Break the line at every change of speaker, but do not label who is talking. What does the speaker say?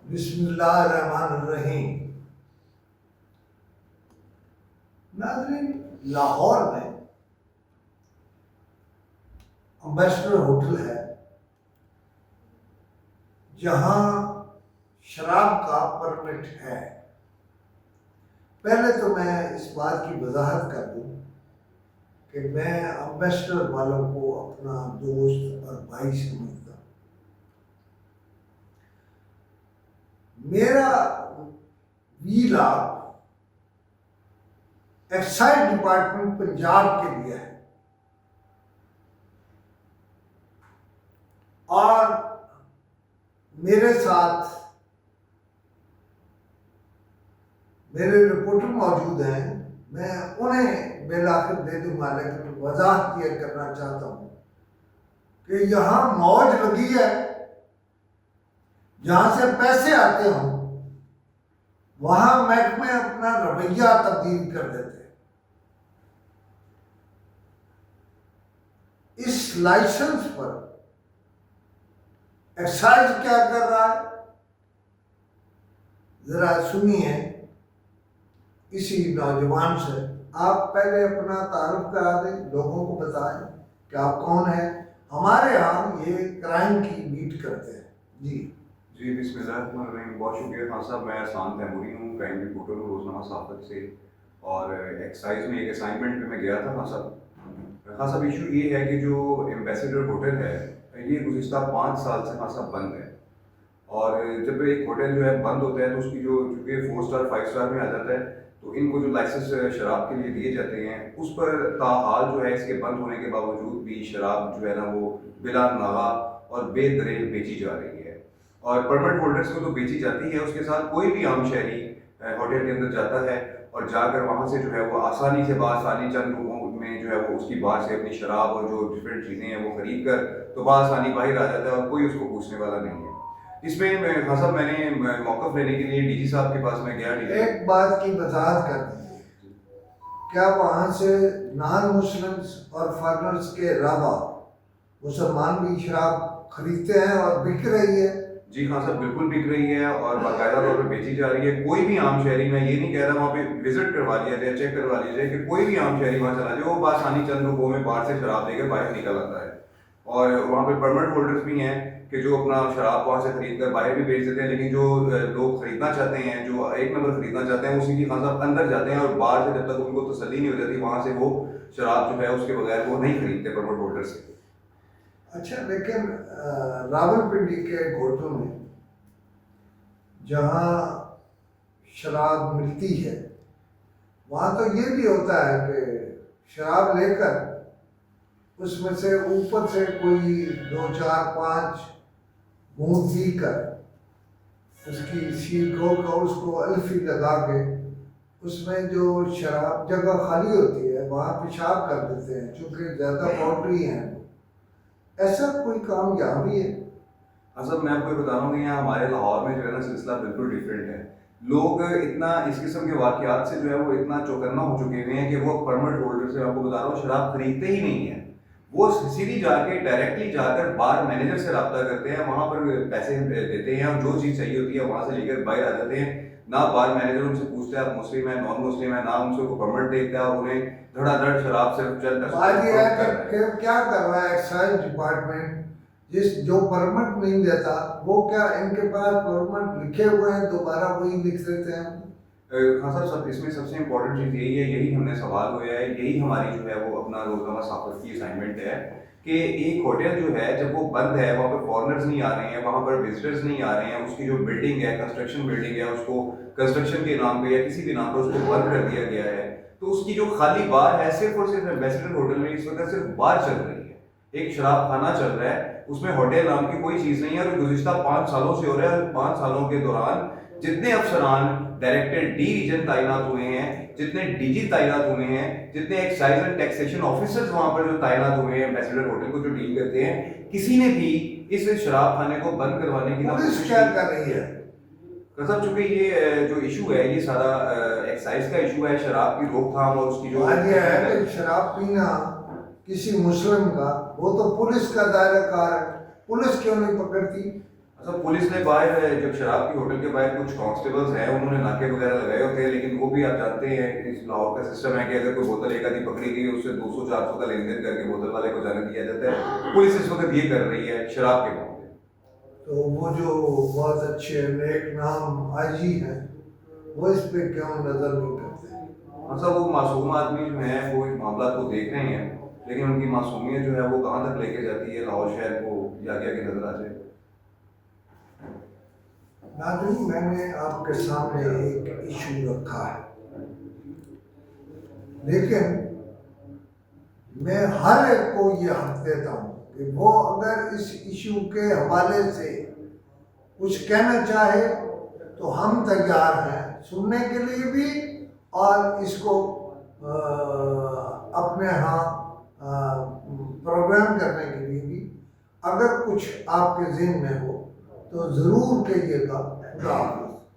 बिस्मिल्लाहिर्रहमानिर्रहीम। नाज़रीन, लाहौर में अम्बेसडर होटल है जहां शराब का परमिट है। पहले तो मैं इस बात की वजाहत कर दूं कि मैं अम्बेसडर वालों को अपना दोस्त और भाई समझता हूं। मेरा वीला एक्साइज डिपार्टमेंट पंजाब के लिए है और मेरे साथ मेरे रिपोर्टर मौजूद हैं। मैं उन्हें बेल आखिर दे दूंगा, लेकिन वजाहत यह करना चाहता हूं कि यहाँ मौज लगी है। जहां से पैसे आते हों वहां महकमे अपना रवैया तब्दील कर देते हैं। इस लाइसेंस पर एक्साइज क्या कर रहा है, जरा सुनिए इसी नौजवान से। आप पहले अपना तारुफ करा दें, लोगों को बताएं कि आप कौन हैं। हमारे यहाँ ये क्राइम की बीट करते हैं। जी
जी, बिस्मिल्लाहिर्रहमानिर्रहीम। बहुत शुक्रिया खान साहब। मैं एहसान तैमूरी हूँ, क्राइम रिपोर्टर हूँ रोज़नामा साफ़त से। और एक्साइज में एक असाइनमेंट पे मैं गया था खान साहब। खान साहब, इशू ये है कि जो एम्बेसडर होटल है ये गुज़िश्ता 5 साल से खान साहब बंद है। और जब एक होटल जो है बंद होता है तो उसकी जो चूँकि 4 स्टार 5 स्टार में आ जाता है, तो इनको जो लाइसेंस शराब के लिए दिए जाते हैं उस पर ताहाल जो है इसके बंद होने के बावजूद भी शराब जो है ना वो बिला नागा और बेदरेल बेची जा रही है। और परमिट होल्डर्स को तो बेची जाती है, उसके साथ कोई भी आम शहरी होटल के अंदर जाता है और जाकर वहाँ से जो है वो आसानी से बासानी चंद लोगों में जो है वो उसकी बाहर से अपनी शराब और जो डिफरेंट चीज़ें हैं वो खरीद कर तो बासानी बाहर आ जाता है और कोई उसको पूछने वाला नहीं है। इसमें खान साहब मैंने मौक़िफ़ लेने के लिए डीजी साहब के पास में गया।
एक बात की वजाहत कर दीजिए, क्या वहाँ से नॉन मुस्लिम्स और फॉरेनर्स के अलावा मुसलमान भी शराब खरीदते हैं और बिक रही है?
जी हाँ साहब, बिल्कुल बिक रही है और बाकायदा तौर पर बेची जा रही है। कोई भी आम शहरी, मैं ये नहीं कह रहा वहाँ पे विजिट करवा लिया जाए, चेक करवा लिया जाए, कि कोई भी आम शहरी वहाँ चला जाए वो बासानी चंद रुपयों में बाहर से शराब लेकर बाहर निकल आता है। और वहाँ पे परमिट होल्डर्स भी हैं कि जो अपना शराब वहाँ से खरीद कर बाहर भी बेच देते हैं। लेकिन जो लोग खरीदना चाहते हैं, जो एक नंबर खरीदना चाहते हैं, उसी की खान साहब अंदर जाते हैं और बाहर से जब तक उनको तसल्ली नहीं हो जाती वहाँ से वो शराब जो है उसके बगैर वो नहीं खरीदते परमिट होल्डर से।
अच्छा, लेकिन रावलपिंडी के घोटों में जहाँ शराब मिलती है वहाँ तो ये भी होता है कि शराब लेकर उसमें से ऊपर से कोई 2 4 5 घूंट पी कर उसकी सील को उसको अल्फी लगा के उसमें जो शराब जगह खाली होती है वहाँ पेशाब कर देते हैं, चूँकि ज़्यादा बाउंड्री है। ऐसा कोई काम यहाँ भी है?
असद मैं आपको बता रहा हूँ कि यहाँ हमारे लाहौर में जो है ना सिलसिला बिल्कुल डिफरेंट है। लोग इतना इस किस्म के वाक़यात से जो है वो इतना चौकन्ना हो चुके हुए हैं कि वो परमिट होल्डर से, आपको बता रहा हूँ, शराब खरीदते ही नहीं है। वो सीधी जाके डायरेक्टली जाकर बार मैनेजर से रब्ता करते हैं, वहाँ पर पैसे देते हैं और जो चीज़ चाहिए होती है वहाँ से लेकर बाहर आ जाते हैं। ना बार मैनेजर उनसे पूछता है आप मुस्लिम है नॉन मुस्लिम है, ना उनसे को परमिट देखता है और उन्हें धड़ाधड़ शराब सिर्फ चल
क्या कर रहा है एक्साइज डिपार्टमेंट? जो परमिट नहीं देता वो क्या इनके पास परमिट लिखे हुए हैं, दोबारा वही लिख देते हैं?
हाँ सर, इसमें सबसे इम्पोर्टेंट चीज़ यही है, यही हमने सवाल हुआ है, यही हमारी जो है वो अपना रोज़नामा साफ़त की असाइनमेंट है कि एक होटल जो है जब वो बंद है, वहाँ पर फॉरेनर्स नहीं आ रहे हैं, वहाँ पर विजिटर्स नहीं आ रहे हैं, उसकी जो बिल्डिंग है, कंस्ट्रक्शन बिल्डिंग है, उसको कंस्ट्रक्शन के नाम पे या किसी भी नाम पर उसको बंद कर दिया गया है, तो उसकी जो खाली बार है सिर्फ और सिर्फ एम्बेसडर होटल में इस वक्त सिर्फ बार चल रही है, एक शराब खाना चल रहा है, उसमें होटल नाम की कोई चीज़ नहीं है। और गुज़िश्ता 5 सालों से हो रहा है। 5 सालों के दौरान जितने अफसरान डायरेक्टर डी रीजन तैनात हुए हैं, जितने डीजी तैनात हुए हैं, जितने एक्साइज एंड टैक्सेशन ऑफिसर्स वहां पर जो तैनात हुए हैं एम्बेसडर होटल को जो डील करते हैं, किसी ने भी इस शराब खाने को बंद करवाने की
पुलिस क्या कर रही है?
कसम, चूंकि ये जो इशू है ये सारा एक्साइज का इशू है, शराब की रोकथाम और उसकी जो
है शराब पीना किसी मुस्लिम का, वो तो पुलिस का दायरा कार है, पुलिस क्यों नहीं पकड़ती?
अच्छा, पुलिस ने बाहर जब शराब की होटल के बाहर कुछ कांस्टेबल्स हैं, उन्होंने नाके वगैरह लगाए होते हैं, लेकिन वो भी आप जानते हैं कि इस लाहौर का सिस्टम है कि अगर कोई बोतल एक आधी पकड़ी गई उससे 200-400 का लेन देन करके बोतल वाले को जाने दिया जाता है। पुलिस इस वक्त ये कर रही है शराब के मामले।
तो वो जो बहुत अच्छे नेक नाम आईजी हैं वो इस पे क्यों नजर नहीं करते?
अच्छा, वो मासूम आदमी जो हैं वो इस मामला को देख रहे हैं, लेकिन उनकी मासूमियत जो है वो कहाँ तक लेके जाती है लाहौर शहर को, ये आगे आगे नजर आ जाए।
नाज़रीन, मैंने आपके सामने एक इशू रखा है, लेकिन मैं हर एक को ये हक देता हूँ कि वो अगर इस इशू के हवाले से कुछ कहना चाहे तो हम तैयार हैं सुनने के लिए भी और इसको अपने यहाँ प्रोग्राम करने के लिए भी। अगर कुछ आपके ज़हन में हो तो ज़रूर कहिएगा। खुदा हाफ़िज़।